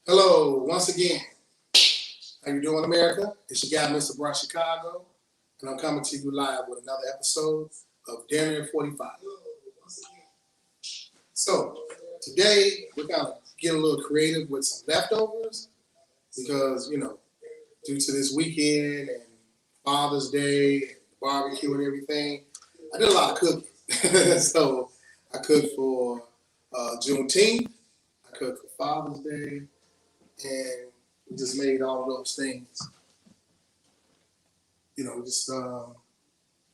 Hello, once again. How you doing, America? It's your guy, Mr. Brunch Chicago, and I'm coming to you live with another episode of Dinner in 45. So, today, we're going to get a little creative with some leftovers because, due to this weekend and Father's Day and barbecue and everything, I did a lot of cooking. So, I cooked for Juneteenth, I cooked for Father's Day, and we just made all of those things.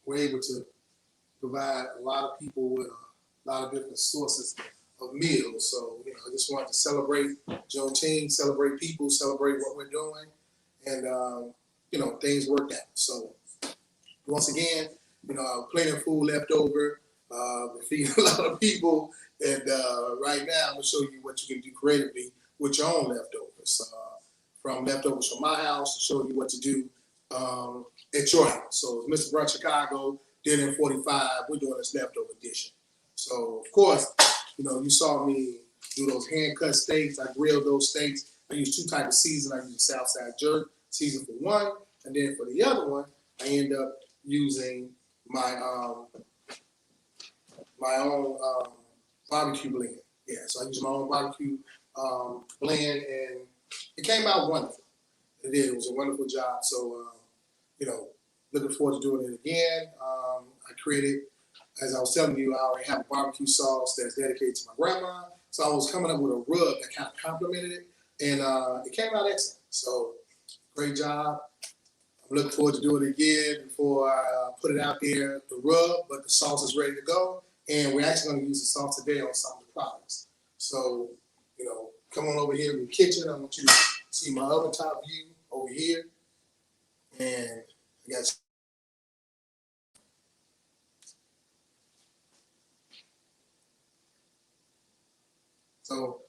We're able to provide a lot of people with a lot of different sources of meals. So, I just wanted to celebrate Juneteenth, celebrate people, celebrate what we're doing, and, things worked out. So, once again, plenty of food left over. We're feeding a lot of people, and right now I'm going to show you what you can do creatively with your own leftovers. From leftovers from my house to show you what to do at your house. So Mr. Brunch Chicago, Dinner in 45, we're doing this leftover edition. So of course, you saw me do those hand-cut steaks. I grilled those steaks. I use two types of season. I use Southside jerk season for one, and then for the other one, I end up using my own barbecue blend. Yeah, so I use my own barbecue blend, and it came out wonderful. It did. It was a wonderful job. So, looking forward to doing it again. I created, as I was telling you, I already have a barbecue sauce that's dedicated to my grandma. So I was coming up with a rub that kind of complemented it, and it came out excellent. So, great job. I'm looking forward to doing it again before I put it out there, the rub, but the sauce is ready to go. And we're actually going to use the sauce today on some of the products. So, come on over here in the kitchen. I want you to see my oven top view over here. And I got so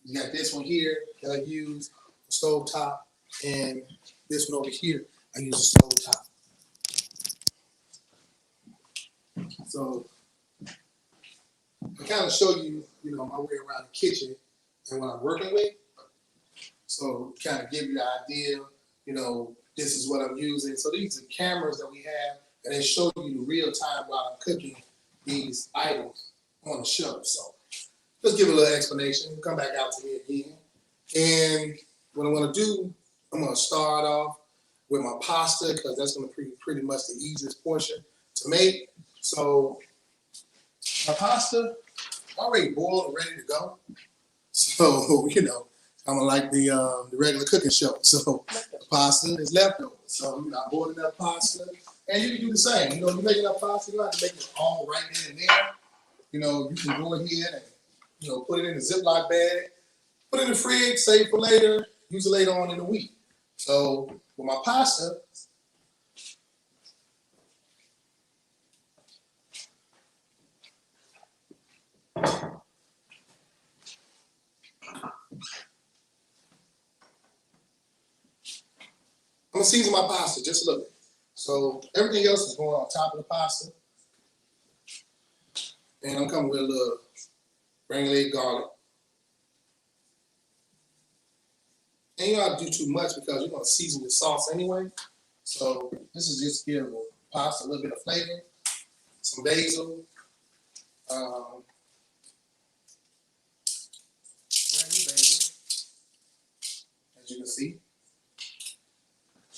you got this one here that I use, the stove top, and this one over here, I use the stove top. So I kind of show you, my way around the kitchen and what I'm working with. So kind of give you the idea, this is what I'm using. So these are cameras that we have, and they show you real time while I'm cooking these items on the shelf. So just give a little explanation. Come back out to me again. And what I want to do, I'm going to start off with my pasta because that's going to be pretty much the easiest portion to make. So my pasta already boiled and ready to go. So, I'm like the regular cooking show. So the pasta is leftover. So, I boiled enough pasta. And you can do the same. You make enough pasta, you don't have to make it all right then and there. You can go ahead and, put it in a Ziploc bag, put it in the fridge, save for later, use it later on in the week. So with my pasta, I'm gonna season my pasta just a little bit. So everything else is going on top of the pasta. And I'm coming with a little spring leg garlic. And you don't have to do too much because you're gonna season the sauce anyway. So this is just to give the pasta a little bit of flavor. Some basil. Brand new basil, as you can see.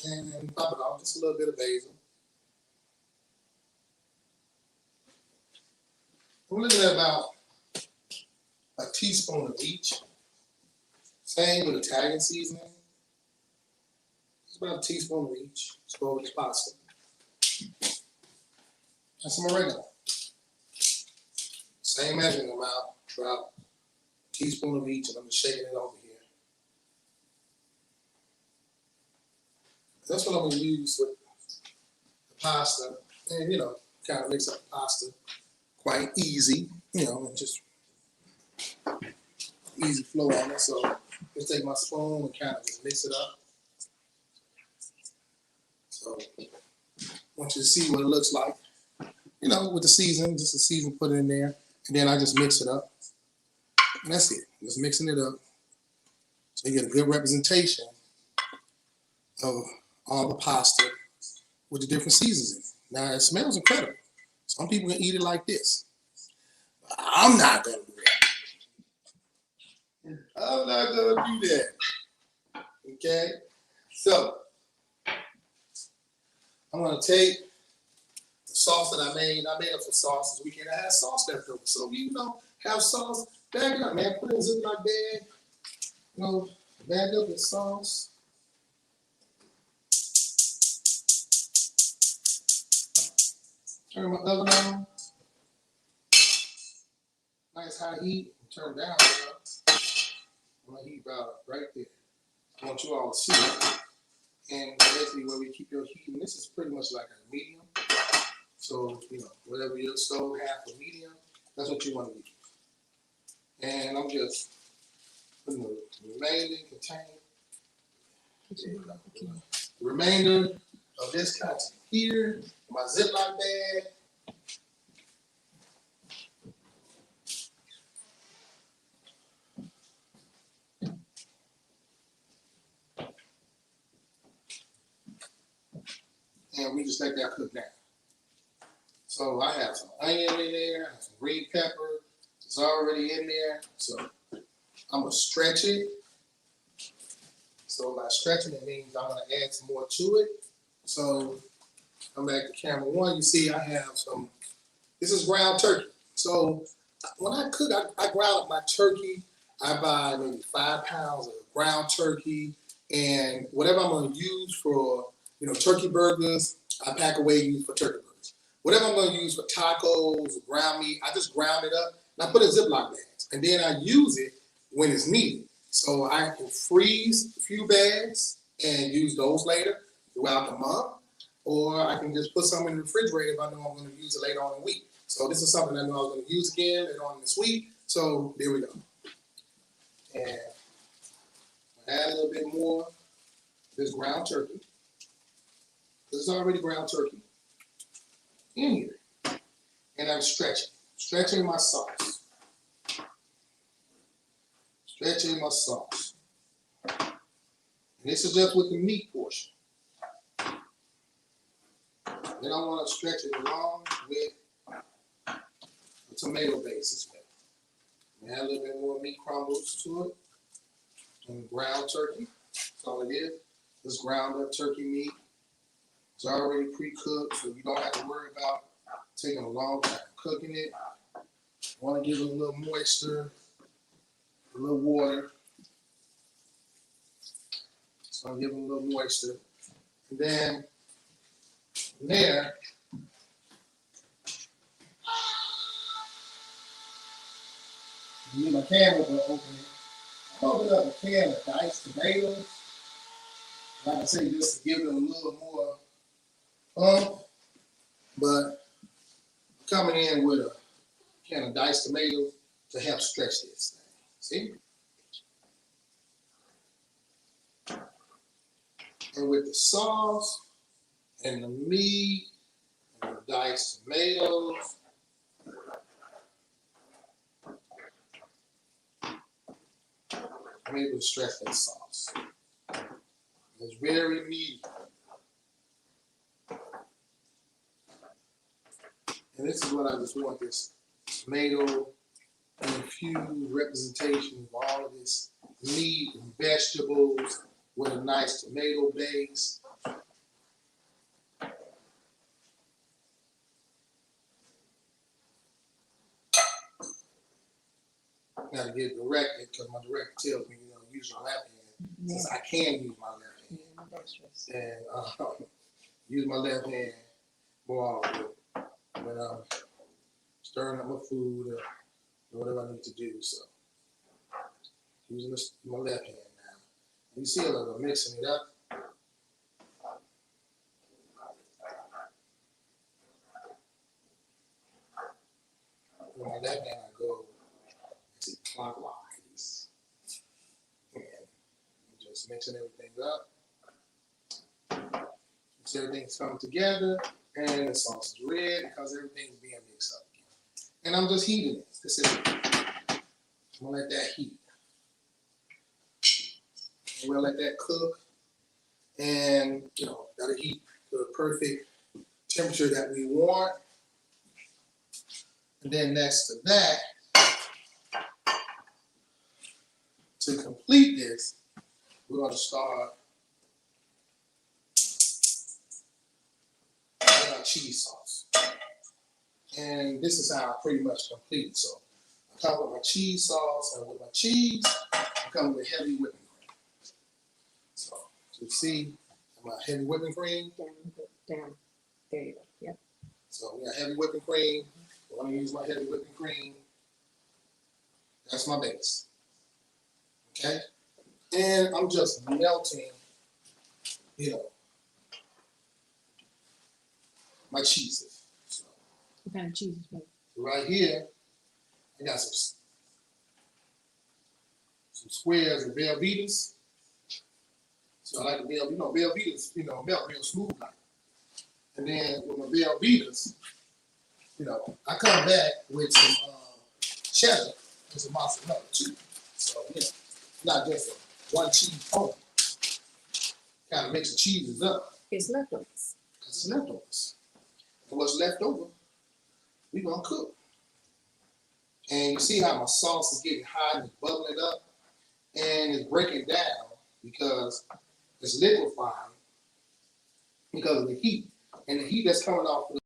And pop it off, just a little bit of basil. We're looking at about a teaspoon of each. Same with Italian seasoning. It's about a teaspoon of each. Let's go with this pasta. And some oregano. Same measuring amount, about a teaspoon of each, and I'm just shaking it over here. That's what I'm going to use with the pasta. And, kind of mix up the pasta quite easy, and just easy flow on it. So just take my spoon and kind of just mix it up. So I want you to see what it looks like. With the season, just a season, put it in there. And then I just mix it up. And that's it. Just mixing it up. So you get a good representation of all the pasta with the different seasons in it. Now it smells incredible. Some people can eat it like this. I'm not gonna do that. I'm not gonna do that. Okay? So I'm gonna take the sauce that I made up some sauce this weekend. I had sauce left over. So have sauce, bag it up, man. Put it in a Ziploc bag, bag up the sauce. Turn my oven on. Nice high heat. Turn down. I'm gonna heat about right there. I want you all to see it. And basically where we keep your heat, and this is pretty much like a medium. So, whatever your stove has for medium, that's what you want to use. And I'm just putting the remainder of this content here, my Ziploc bag. And we just let that cook down. So I have some onion in there, I have some green pepper. It's already in there. So I'm going to stretch it. So by stretching it means I'm going to add some more to it. So come back to camera one. You see I have some, this is ground turkey. So when I cook, I ground up my turkey. I buy maybe 5 pounds of ground turkey. And whatever I'm going to use for turkey burgers, I pack away use for turkey burgers. Whatever I'm going to use for tacos, ground meat, I just ground it up and I put it in Ziploc bags. And then I use it when it's needed. So I can freeze a few bags and use those later throughout the month. Or I can just put some in the refrigerator if I know I'm going to use it later on in the week. So this is something I know I was going to use again later on this week. So there we go. And add a little bit more of this ground turkey. This is already ground turkey in here. And I'm stretching my sauce. Stretching my sauce. And this is just with the meat portion. Then I want to stretch it along with the tomato base as well. Add a little bit more meat crumbles to it. And ground turkey. That's all it is. This ground up turkey meat. It's already pre-cooked, so you don't have to worry about taking a long time cooking it. Want to give it a little moisture, a little water. So I'm giving a little moisture. And then from there, I need my can opener open it. I open up a can of diced tomatoes. Like I say, just to give it a little more but coming in with a can of diced tomatoes to help stretch this thing. See? And with the sauce and the meat and the diced tomatoes, I'm able to stretch that sauce. It's very meaty. And this is what I just want, this tomato infused representation of all of this meat and vegetables with a nice tomato base. Got to get directed because my director tells me, use your left hand. Since I can use my left hand. And use my left hand more often when I'm stirring up my food or whatever I need to do. So using my left hand now. You see a little mixing it up. With my left hand I go clockwise. And I'm just mixing everything up. So everything's coming together and the sauce is red because everything's being mixed up again. And I'm just heating it. This is it. I'm gonna let that heat. we'll let that cook, and that'll heat the perfect temperature that we want. And then next to that, to complete this, we're going to start with our cheese sauce. And this is how I pretty much complete it. So I come with my cheese sauce, and with my cheese, I come with heavy whipping cream. So you see my heavy whipping cream. Down. There you go. Yep. So we got heavy whipping cream. I want to use my heavy whipping cream. That's my base. Okay? And I'm just melting, my cheeses. So What kind of cheese is it? right here, I got some squares of Velveeta's. So I like the Velveeta's, melt real smooth like. And then with my Velveeta's, I come back with some cheddar and some mozzarella too. So, not just one cheese only. Kind of mix the cheeses up. It's leftovers. It's leftovers. And what's left over, we're going to cook. And you see how my sauce is getting hot and it's bubbling up and it's breaking down because it's liquefying because of the heat. And the heat that's coming off of the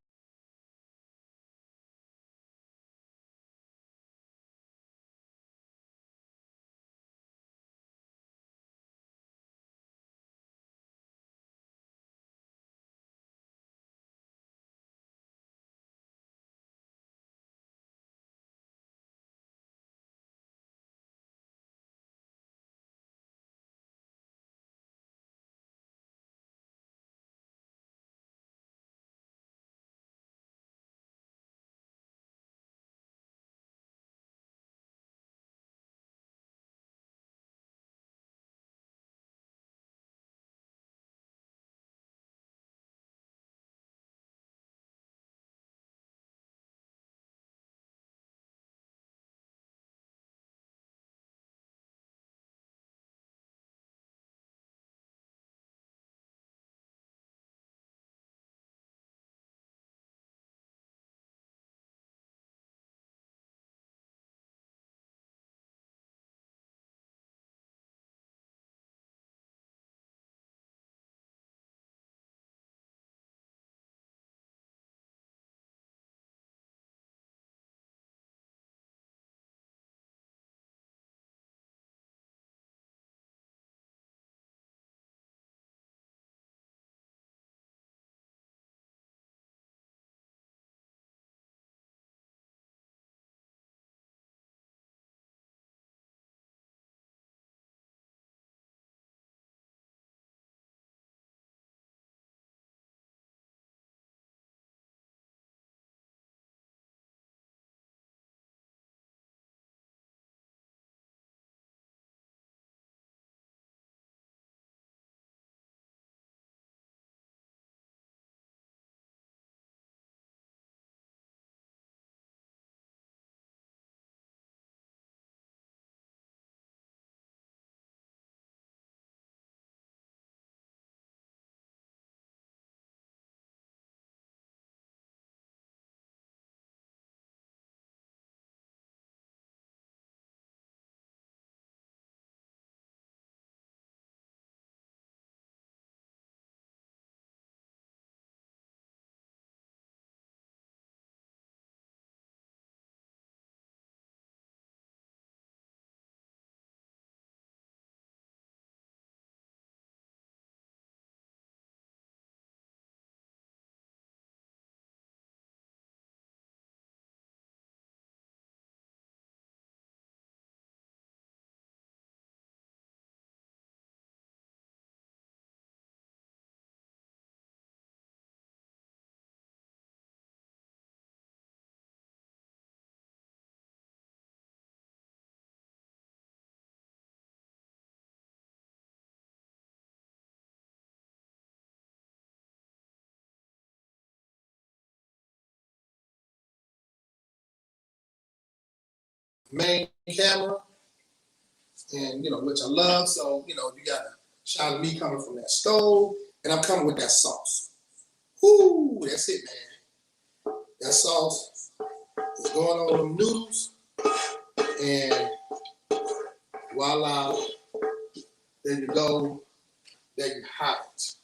main camera. and which I love. So you got a shot of me coming from that stove, and I'm coming with that sauce. Ooh, that's it, man. That sauce is going on them noodles, and voila, there you go. There you have it.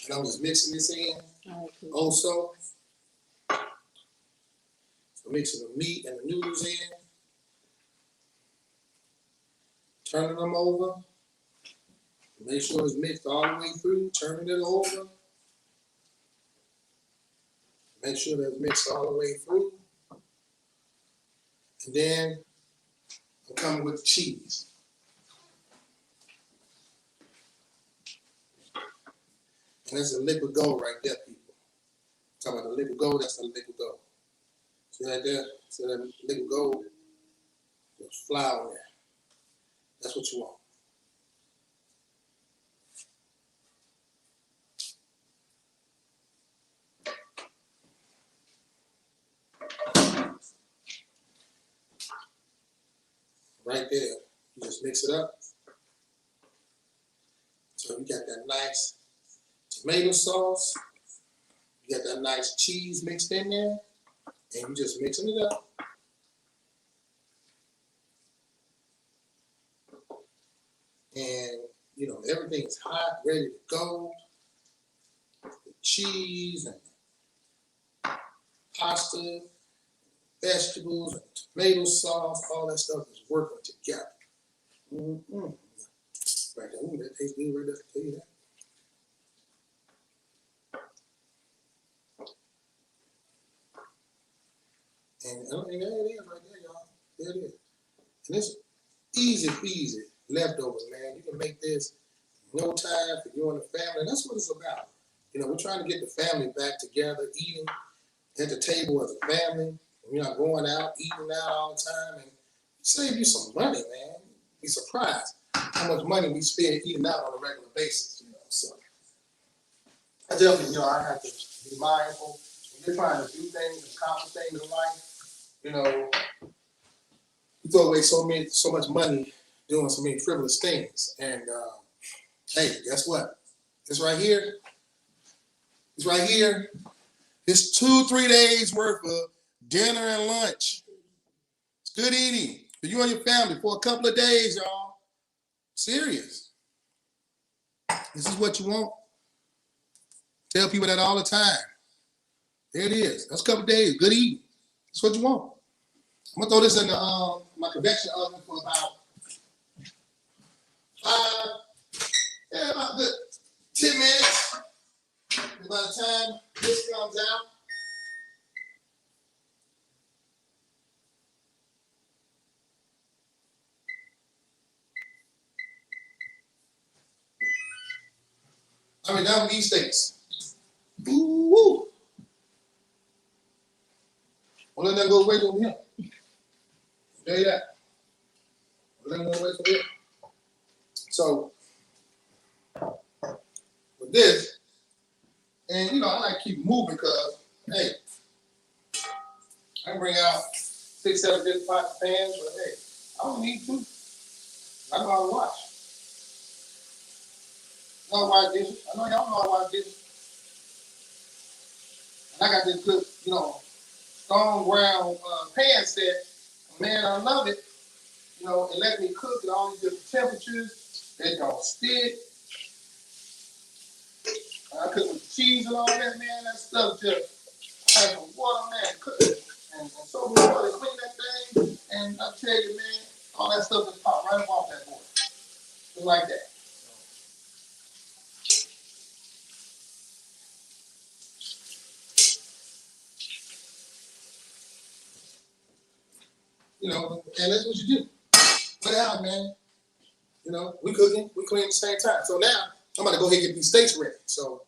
And I'm just mixing this in. Also, so mixing the meat and the noodles in, turning them over. Make sure it's mixed all the way through, turning it over. Make sure that's mixed all the way through. And then I'm coming with the cheese. And that's a liquid gold right there, people. Talking about the liquid gold, that's the liquid gold. See right there? See that liquid gold? There's flour there. That's what you want. Right there. You just mix it up. So you got that nice tomato sauce. You got that nice cheese mixed in there. And you just mixing it up. And, everything is hot, ready to go. The cheese and pasta, vegetables, and tomato sauce, all that stuff is working together. Mm-hmm. Right there. Ooh, that tastes good right there. I'll tell you that. And there it is right there, y'all. There it is. And it's easy peasy leftovers, man. You can make this in no time for you and the family. And that's what it's about. We're trying to get the family back together, eating at the table as a family. You're not going out, eating out all the time. And save you some money, man. Be surprised how much money we spend eating out on a regular basis. So I definitely, I have to be mindful. When you're trying to do things, accomplish things in life, you throw away so much money doing so many frivolous things. And hey, guess what? This right here. It's 2-3 days worth of dinner and lunch. It's good eating for you and your family for a couple of days, y'all. Serious. This is what you want. Tell people that all the time. There it is. That's a couple of days. Good eating. That's what you want. I'm gonna throw this in the my convection oven for about about good 10 minutes. And by the time this comes out, I'll be done with these steaks. Ooh. Well, let that go away from here. Tell you that. Let them go away from here. So, with this, and I like to keep moving because, hey, I can bring out 6-7 different pots of pans, but hey, I don't need to. I know how to wash. I know how to wash dishes. I know y'all know how to wash dishes. And I got this good, stone ground pan set. Man, I love it. It let me cook at all these different temperatures. It don't stick. I cook with cheese and all that, man. That stuff just has some water on that, cook it. And so we water, clean that thing. And I tell you, man, all that stuff just pop right up off that board. Just like that. And that's what you do. Put it out, man. We cooking, we clean at the same time. So now I'm about to go ahead and get these steaks ready. So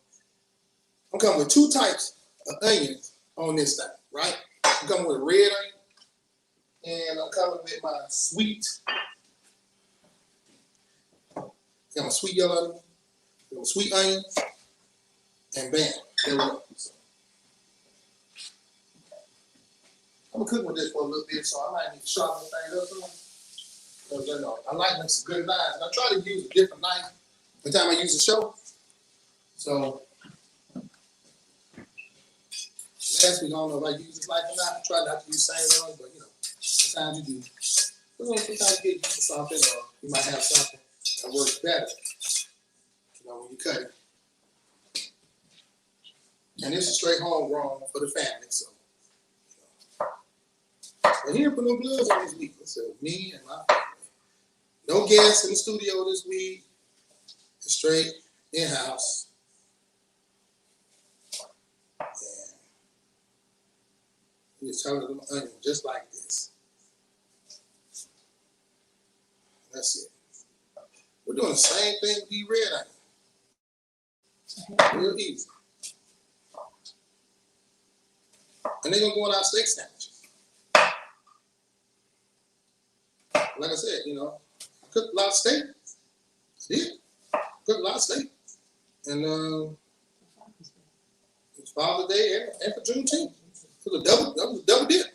I'm coming with 2 types of onions on this thing, right? I'm coming with a red onion, and I'm coming with my sweet. Got my sweet yellow onion, got my sweet onion, and bam, there we go. So, I'm gonna cook with this for a little bit, so I might need to sharpen things up some. Because you know, I like making some good knives. And I try to use a different knife every time I use the show. So last week, I don't know if I use this knife or not. I try not to use the same one, but you know, sometimes you do. You know, sometimes you get used to something, or you might have something that works better. You know, when you cut it. And this is straight homegrown for the family, so. But he didn't put no gloves on this week. So me and my family. No guests in the studio this week. It's straight in-house. And we was telling them onion just like this. That's it. We're doing the same thing with the red onion. Real easy. And they're gonna go on our steak sandwiches. Like I said, you know, I cooked a lot of steak. I did. Cooked a lot of steak. And it's Father's Day and for Juneteenth. It was a double dip.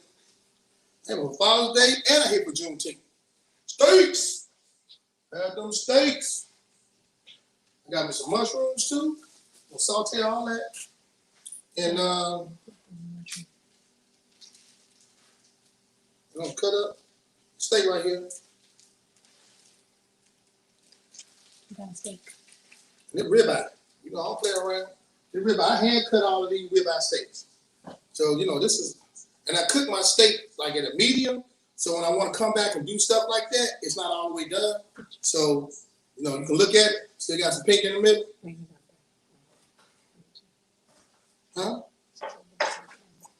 And for Father's Day and I hit for Juneteenth. Steaks! Had them steaks. I got me some mushrooms too. I'll saute all that. And I'm gonna cut up steak right here. You got a steak. And it's ribeye. You know, I don't play around. It's ribeye. I hand cut all of these ribeye steaks. So, you know, this is, and I cook my steak like at a medium. So when I want to come back and do stuff like that, it's not all the way done. So, you know, you can look at it. Still got some pink in the middle. Huh?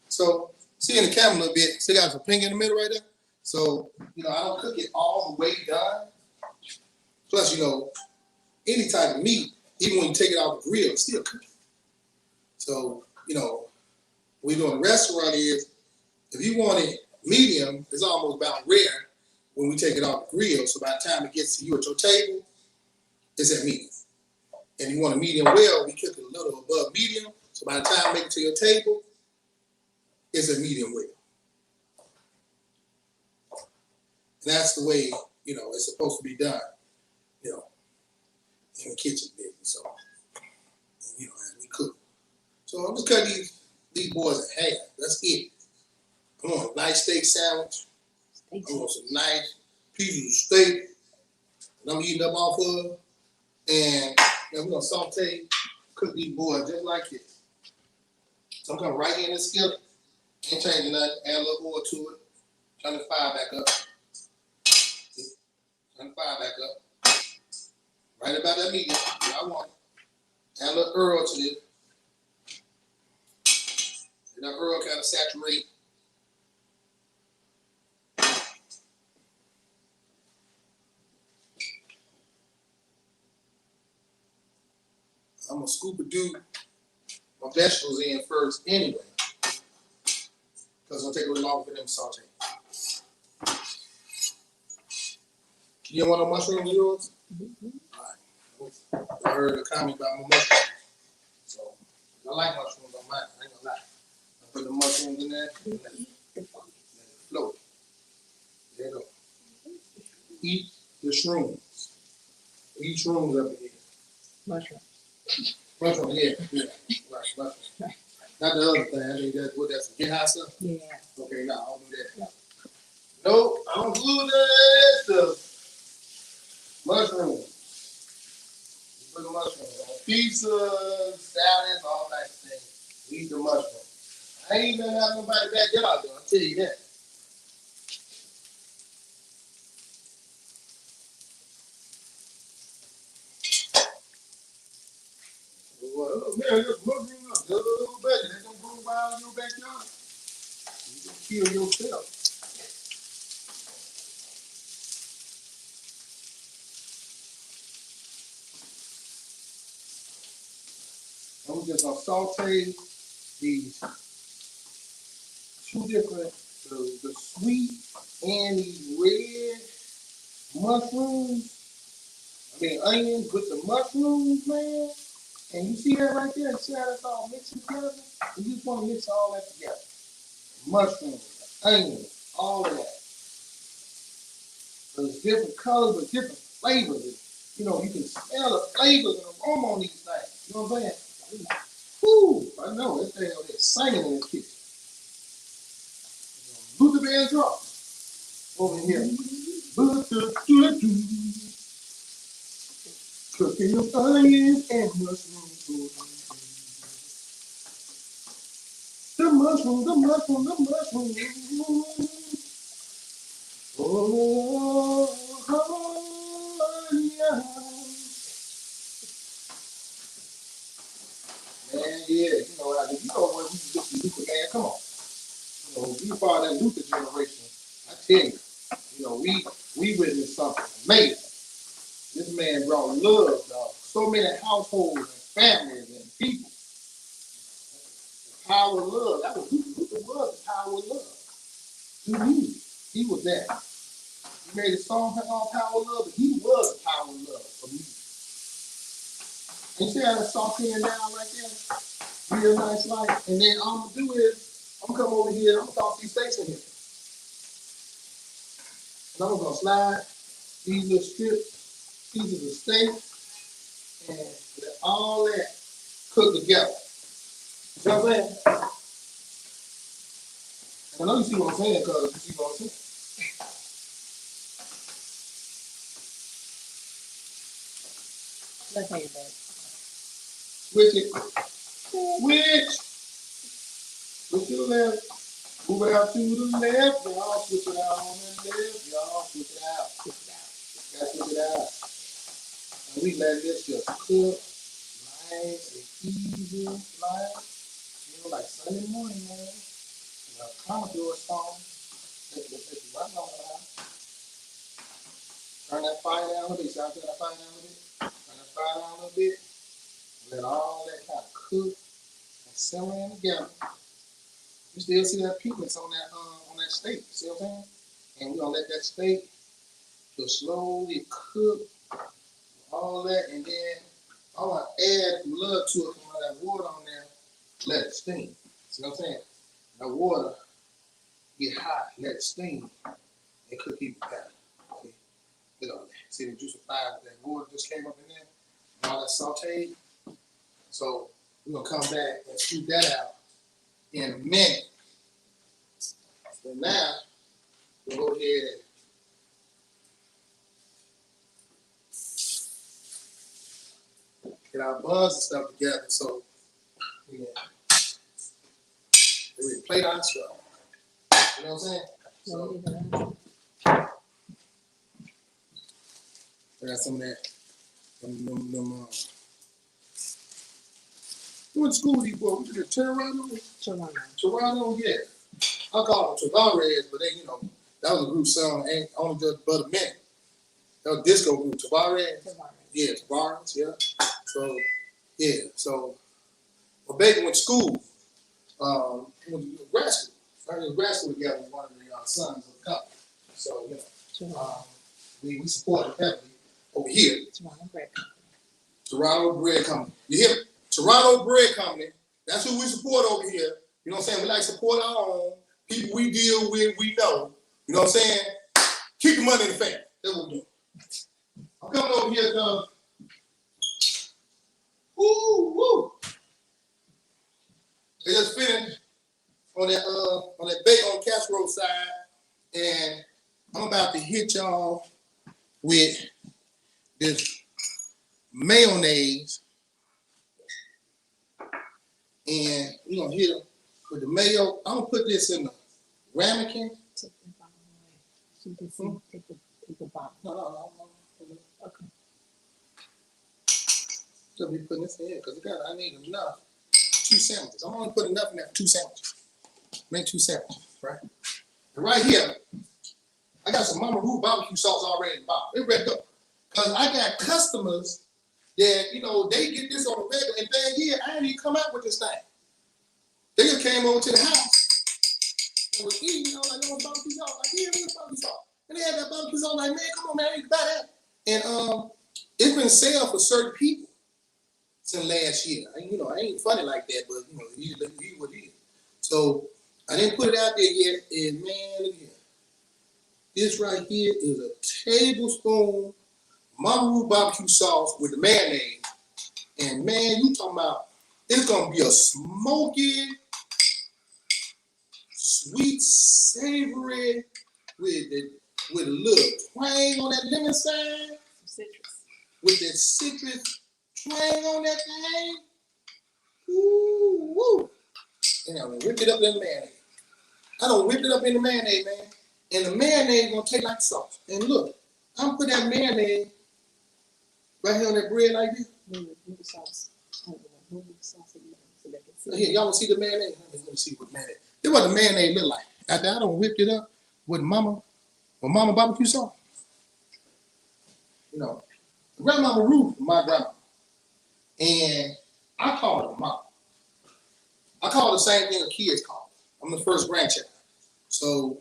So, see in the camera a little bit. Still got some pink in the middle right there. So, you know, I don't cook it all the way done. Plus, you know, any type of meat, even when you take it off the grill, it's still cooking. So, you know, what we do in the restaurant is, if you want it medium, it's almost about rare when we take it off the grill. So by the time it gets to you at your table, it's at medium. And you want a medium well, we cook it a little above medium. So by the time you make it to your table, it's a medium well. And that's the way, you know, it's supposed to be done, you know, in the kitchen business. So, you know, as we cook. So I'm just cutting these boys in half. That's it. I want a nice steak sandwich. I want some nice pieces of steak that I'm eating up off of. And then we're going to saute, cook these boys just like this. So I'm coming right here in this skillet. Ain't changing nothing. Add a little oil to it. Turn the fire back up. Turn the fire back up. Right about that medium. Yeah, I want it. Add a little Earl to this. And that Earl kind of saturate. I'm going to scoop-a-doo my vegetables in first anyway. Because it's going to take a little longer for them to saute. You don't want no mushrooms in yours? Mm-hmm. All right. I heard a comment about my mushrooms. So, I like mushrooms on mine. I ain't gonna lie. I put the mushrooms in there. And let it float. There you go. Eat the shrooms. Eat shrooms up in here. Mushroom. Mushrooms, yeah. Right, mushrooms. Right. Not the other thing. I think that's what that's get high stuff. Yeah. Okay, no, I don't do that. No. Nope, I don't do that stuff. Mushrooms. You put the mushrooms on pizza, salads, all types of things. Eat the mushrooms. I ain't even have nobody backyard though, I'll tell you that. Well, man, just mushrooms up. Just a little bit. They don't grow wild in your backyard. You can kill yourself. I'm just gonna saute these two different, the sweet and these red mushrooms. I mean onions with the mushrooms, man. And you see that right there? See how that's all mixed together? You just want to mix all that together. Mushrooms, onion, all of that. So it's different colors, but different flavors. You know, you can smell the flavors and aroma on these things. You know what I'm saying? Woo! I know that thing over there singing in the kitchen. Luther Vandross over here. Cooking the onions and mushrooms. The mushroom, the mushroom, the mushroom. Oh, yeah. Man, yeah, you know what when we used to Luther, man, come on. You know, we part of that Luther generation. I tell you, you know, we witnessed something amazing. This man brought love to so many households and families and people. The power of love. That was Luther was the power of love. To me, he was that. He made a song called Power of Love, but he was the power of love for me. And see how that sauteing down right there? Real nice light. And then all I'm gonna do is I'm gonna come over here, I'm gonna toss these steaks in here. And I'm gonna slide these little strips, pieces of steak, and let all that cook together. You know what I'm saying? And I know you see what I'm saying, because you see what I'm saying. Let's say that. Switch it. Switch. Switch to the left. Move it out to the left. Y'all switch it out on the left. Y'all switch it out. Switch it out. Gotta switch it out. And we let this just cook nice and easy, like, you know, like Sunday morning, man. You know, Commodore song. Take it right on out. Turn that fire down a little bit. See how I turn that fire down a little bit? Turn that fire down a little bit. Let all that kind of cook and simmer in together. You still see that pigments on that steak. See what I'm saying? And we're gonna let that steak just slowly cook all that, and then I want to add blood to it from that water on there. Let it steam. See what I'm saying? That water get hot, let it steam, and cook even better. Okay. Look at all that. See the juice of fire with that water just came up in there, and all that sauteed. So we're gonna come back and scoop that out in a minute. So now we'll go ahead and get our buns and stuff together. So we plate our stuff. You know what I'm saying? So I got some of that. You went to school with these boys? We did Toronto, yeah. I call them Tavares, but they, you know, that was a group song, ain't only just but a minute. That was disco group, Tavares. Yeah, Tavares, yeah. So, yeah, so my baby went to school. Went to grad school. I went to grad school together with one of the sons of the company. So, you know, we support him heavily over here. Toronto Bread Company. You hear me? Toronto Bread Company. That's who we support over here. You know what I'm saying? We like to support our own people we deal with, we know. You know what I'm saying? Keep the money in the family. That's what we're doing. I'm coming over here because woo. They just finished on that bake on casserole side, and I'm about to hit y'all with this mayonnaise, and we're gonna hit them with the mayo. I'm gonna put this in the ramekin. Take the bottom. No. Okay. So we putting this in here because I need enough. 2 sandwiches. I'm only putting enough in there for 2 sandwiches. Make 2 sandwiches, right? And right here, I got some Mama Ruth barbecue sauce already in the bottom. It's ready to go. Because I got customers that, you know, they get this on the regular, and then here, I didn't even come out with this thing. They just came over to the house and was eating, you know, like, no barbecue sauce. Like, yeah, where's barbecue sauce? And they had that barbecue sauce, like, man, come on, man, I need to buy that. And it's been sale for certain people since last year. You know, I ain't funny like that, but, you know, you what it is. So I didn't put it out there yet, and man, look here. This right here is a tablespoon Mama Ruth barbecue sauce with the mayonnaise. And man, you talking about it's gonna be a smoky, sweet, savory with a little twang on that lemon side. Some citrus. With that citrus twang on that thing. Ooh, woo. And I whip it up in the mayonnaise. I don't whip it up in the mayonnaise, man. And the mayonnaise gonna taste like sauce. And look, I'm putting that mayonnaise right here on that bread like this. Move the sauce. Move the sauce again so they can see. Here, y'all wanna see the mayonnaise? Let me see what mayonnaise. This is what the mayonnaise look like. After I don't whip it up with mama barbecue sauce. You know, Grandmama Ruth, my grandma. And I call her mom. I call her the same thing the kids call her. I'm the first grandchild. So,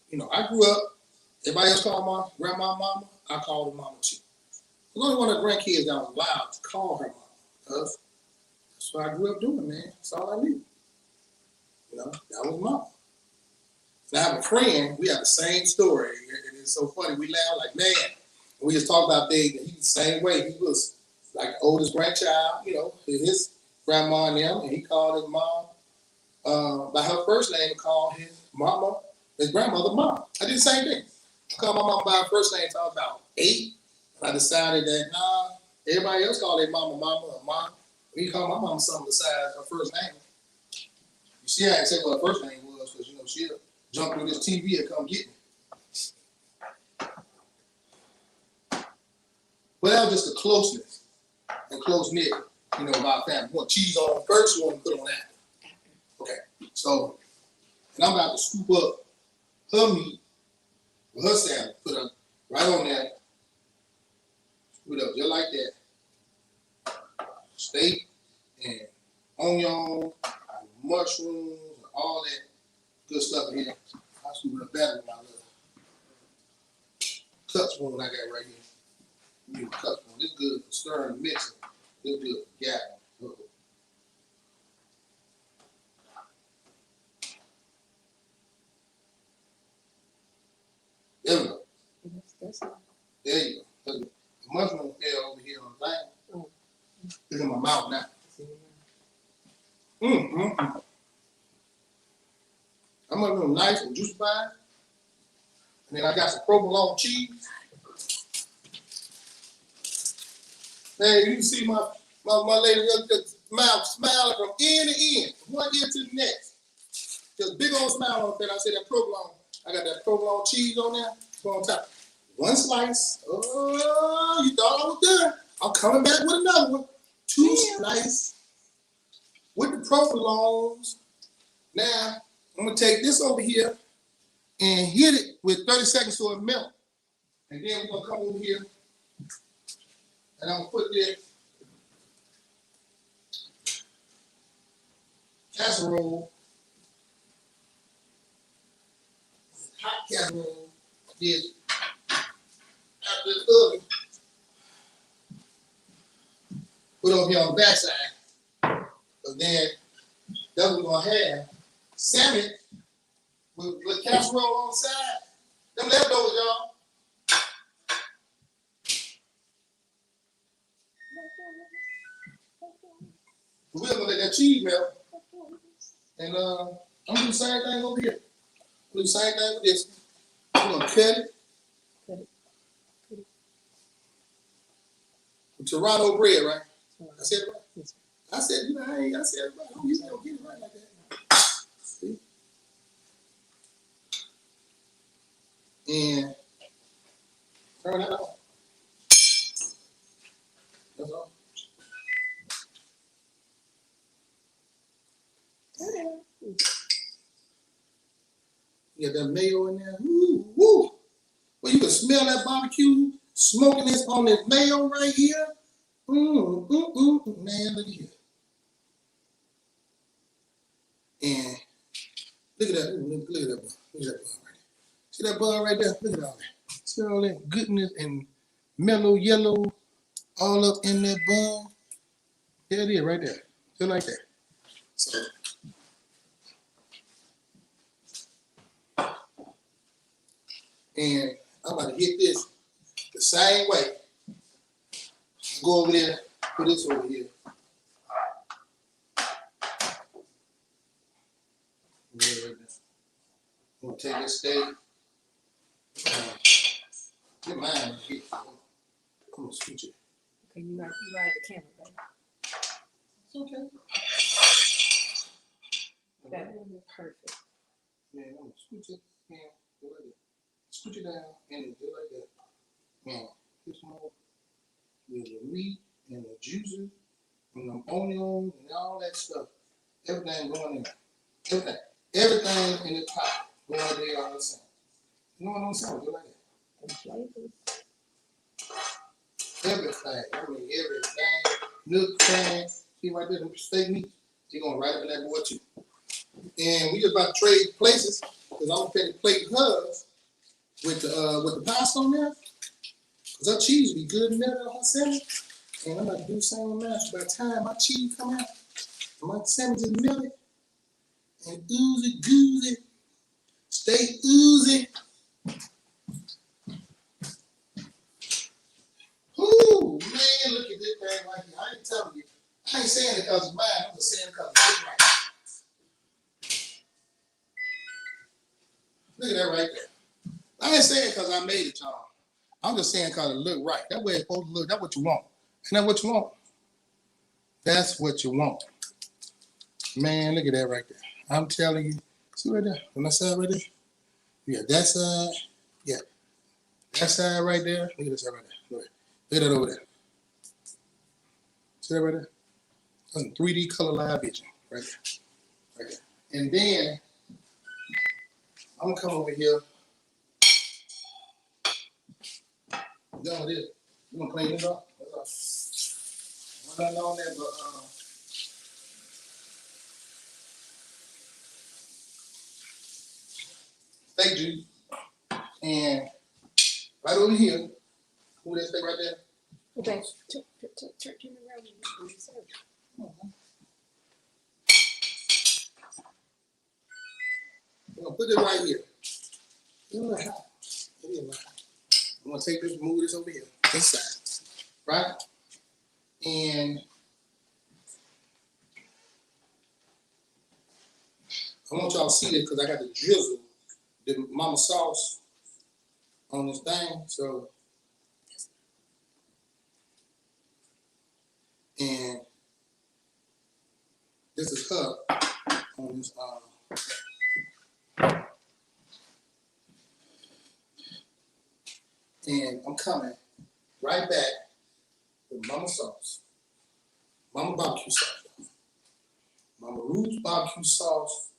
you know, I grew up, everybody else called my grandma mama, I called her mama too. The only one of the grandkids that I was allowed to call her mama. Because that's what I grew up doing, man. That's all I knew. You know, that was mama. And I have a friend, we have the same story. And it's so funny, we laugh like, man, we just talked about things, and he's the same way. He was like the oldest grandchild, you know, his grandma and them, and he called his mom by her first name and called his mama, his grandmother, mom. I did the same thing. I called my mom by her first name until I was about 8. And I decided that, nah, everybody else called their mama, mama, or mom. We called my mama something besides her first name. You see, I didn't say what her first name was because, you know, she'll jump through this TV and come get me. But that was just the closeness and close-knit, you know, of our family. You want cheese on first, you want to put on after. Okay, so, and I'm about to scoop up her meat with her salad, put her right on there, scoop it up just like that. Steak and onion, and mushrooms, and all that good stuff in here. I scoop it up better with my little cut spoon I got right here. Use a cut spoon. This good for stirring and mixing. This good for gathering. There we go. There you go. The mushroom fell over here on the thing. It's in my mouth now. I'm gonna do nice and juicy pie. And then I got some provolone cheese. Hey, you can see my lady mouth smiling from end to end, one ear to the next. Just big old smile on that. I said that provolone. I got that provolone cheese on there. Go on top. One slice. Oh, you thought I was done. I'm coming back with another one. 2 slices with the provolones. Now, I'm going to take this over here and hit it with 30 seconds so it melt. And then we're going to come over here and I'm going to put this casserole, hot casserole, this out this oven. Put over here on the backside. But then that's what we're going to have. Salmon with casserole on the side. Them leftovers, y'all. We're going to let that cheese melt. And I'm going to do the same thing over here. Do the same thing with this. We're going to cut it. With Toronto bread, right? I said it right. Yes. I said, you know, I said it right. I don't usually don't get it right like that. See? And turn that off. That's all. You got that mayo in there. Woo, woo. Well, you can smell that barbecue smokiness on this mayo right here. Man, look at here. And look at that. Look at that bun. Look at that bun right there. See that bun right there? Look at all that. See all that goodness and mellow yellow all up in that bun? There it is right there. Just like that. So And I'm about to hit this the same way. Go over there, put this over here. I'm gonna take this steak. Get mine here. I'm gonna scooch it. Okay, you right the camera, baby. It's okay. That will be perfect. Man, I'm gonna scooch it. Man, go like that. Scooch it down and do like that. Man, this more with the meat and the juices and the onions and all that stuff. Everything going in there. Everything in the pot going there all the same. You know what I'm saying? Do like that. And flavors. Everything. I mean, everything. Milk, can. See right there, the steak meat. You're going right up in that boy too. And we just about to trade places because I'm going to plate hers with the pasta on there. Because her cheese will be good in there on her sandwich. And I'm about to do the same amount. By the time my cheese come out, my sandwich is melted and oozy goozy. Stay oozy. Ooh, man, look at this thing right here. I ain't telling you. I ain't saying it because it's mine. I'm just saying it because it's right. Look at that right there. I ain't saying it because I made it, y'all. I'm just saying because it look right. That way it's supposed to look. That's what you want. Isn't that what you want? That's what you want. Man, look at that right there. I'm telling you. See right there? On that side right there? Yeah, that side. Yeah. That side right there. Look at this side right there. Look at that over there. See that right there? That's a 3D color live vision right there. Right there. And then I'm gonna come over here. Done with it. You wanna clean this up? That's all. Nothing on there but steak juice. And right over here, who that steak right there? Okay, turn around and serve. I'm gonna put it right here. I'm gonna take this, move this over here, this side, right? And I want y'all to see this because I got to drizzle the mama sauce on this thing. So, and this is her on this. And I'm coming right back with mama sauce, mama barbecue sauce, mama Ruth's barbecue sauce.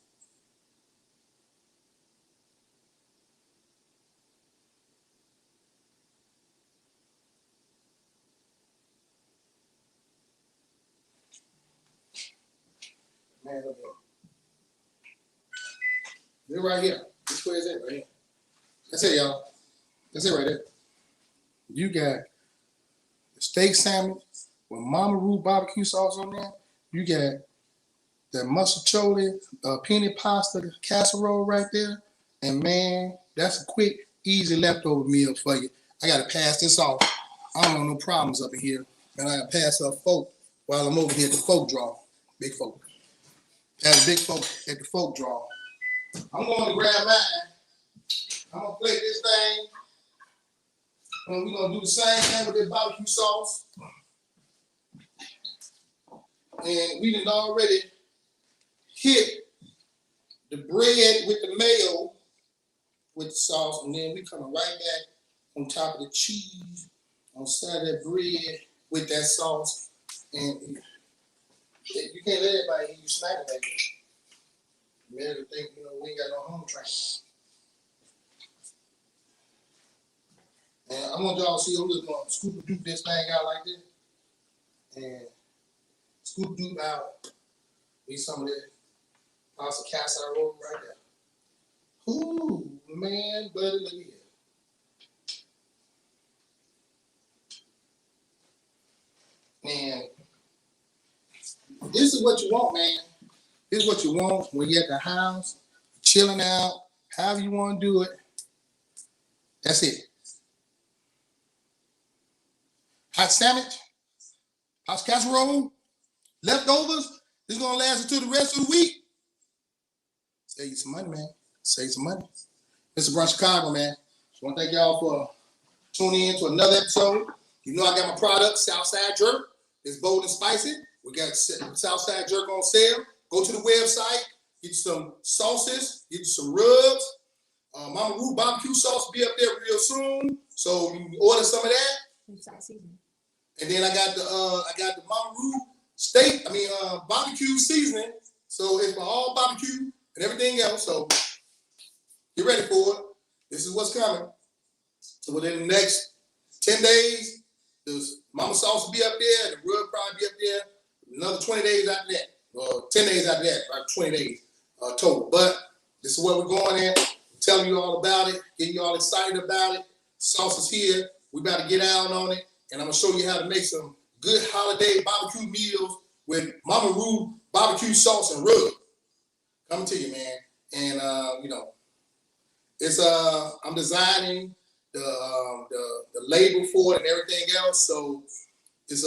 Man, look at this right here. This way is it right here. That's it, y'all. That's it right there. You got the steak sandwich with Mama Ruth barbecue sauce on there. You got that muscatoli, penne pasta casserole right there. And man, that's a quick, easy leftover meal for you. I gotta pass this off. I don't want no problems up in here. And I gotta pass up folk while I'm over here at the folk draw. Big folk. That's big folk at the folk draw. I'm going to grab mine. I'm gonna plate this thing. And we're gonna do the same thing with this barbecue sauce. And we done already hit the bread with the mayo with the sauce, and then we coming right back on top of the cheese on side of that bread with that sauce. And you can't let everybody hear you smacking like that. Man, they think, we ain't got no home training. And I want y'all to see, I'm just gonna scoop and doop this thing out like this. And scoop doop out. Need some of that pasta casserole right there. Ooh, man, buddy, look at here. And this is what you want, man. This is what you want when you're at the house, chilling out, however you want to do it. That's it. Hot sandwich, hot casserole, leftovers. This is gonna last until the rest of the week. Save you some money, man. Save some money. This is Brunch Chicago, man. Just want to thank y'all for tuning in to another episode. You know I got my product, Southside Jerk. It's bold and spicy. We got Southside Jerk on sale. Go to the website, get you some sauces, get you some rubs. Mama Ruth barbecue sauce will be up there real soon, so you can order some of that. And then I got the Mama Ruth steak. Barbecue seasoning. So it's for all barbecue and everything else. So get ready for it. This is what's coming. So within the next 10 days, the Mama sauce will be up there. The rub probably be up there. Another 20 days after that, or 10 days after that, like 20 days total. But this is where we're going in. Telling you all about it, getting you all excited about it. Sauce is here. We about to get out on it, and I'm gonna show you how to make some good holiday barbecue meals with Mama Ruth barbecue sauce and rub. Coming to you, man. And it's I'm designing the label for it and everything else. So it's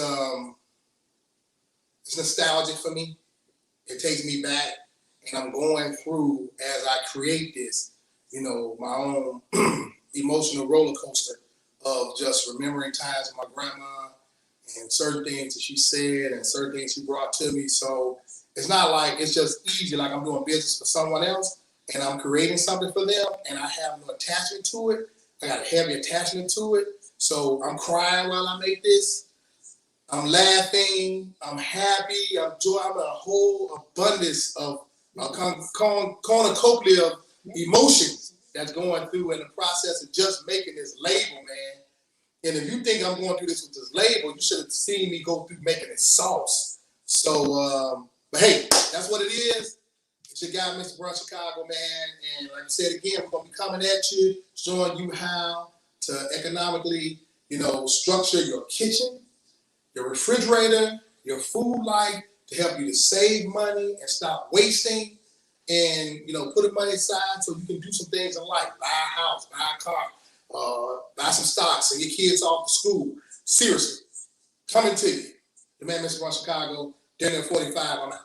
nostalgic for me. It takes me back, and I'm going through as I create this. My own emotional roller coaster of just remembering times with my grandma and certain things that she said and certain things she brought to me. So it's not like it's just easy, like I'm doing business for someone else and I'm creating something for them and I have no attachment to it. I got a heavy attachment to it. So I'm crying while I make this. I'm laughing. I'm happy. I'm joy. I'm a whole abundance of a cornucopia of emotions that's going through in the process of just making this label, man. And if you think I'm going through this with this label, you should have seen me go through making this sauce. So, but hey, that's what it is. It's your guy, Mr. Brunch Chicago, man. And like I said again, we're going to be coming at you, showing you how to economically, structure your kitchen, your refrigerator, your food life to help you to save money and stop wasting. And put the money aside so you can do some things in life. Buy a house, buy a car, buy some stocks, send your kids off to school. Seriously, coming to you. The man, Mr. Brunch Chicago, dinner at 45. I'm out.